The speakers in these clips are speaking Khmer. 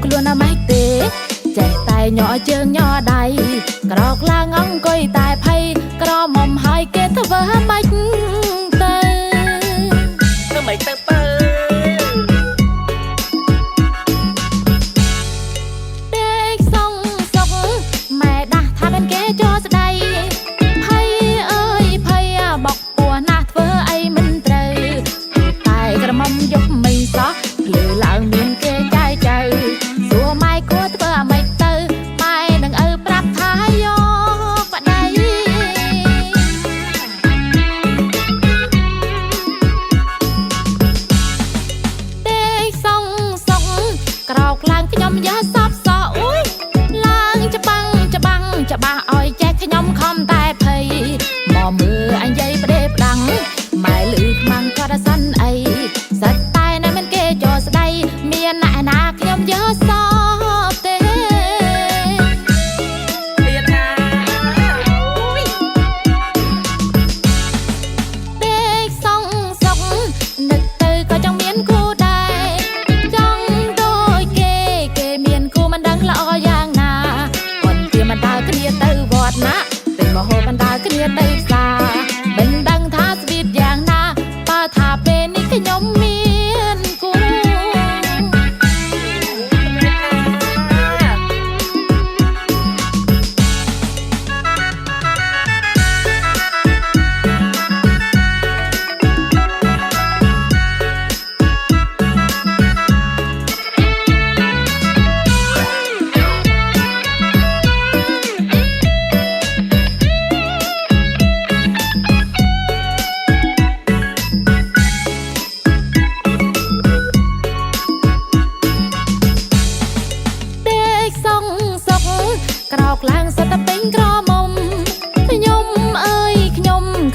ខ្លួនណាម៉េចទេចេះតែញ័រជើងញ័រដៃក្រោកឡើងអង្គុយតែភ័យក្រមុំហើយគេធ្វើម៉េចទៅធ្វើម៉េចទៅបើ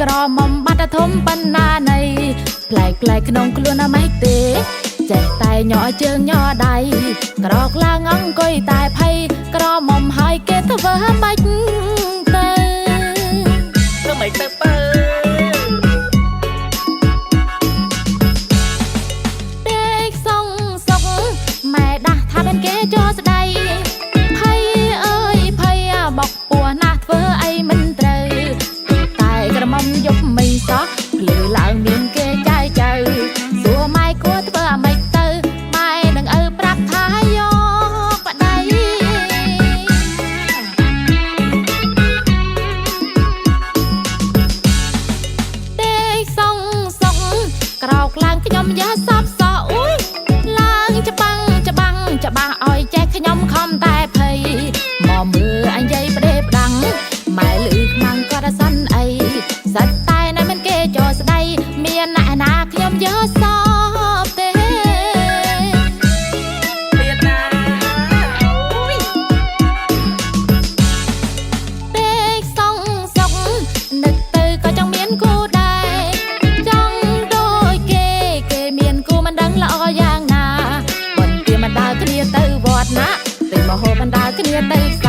ក្រមុំបាត់ធំបណ្ណានៃប្លែកក្នុងខ្លួនណាម៉េចទេចេះតែញ័រជើងញ័រដៃក្រោកឡើងអង្គុយតែភ័យក្រមុំហើយគេធ្វើម៉េចទៅធ្វើម៉េចទៅបើទៅវត្តណាទៅមហោបណ្ដាគ្នាទៅ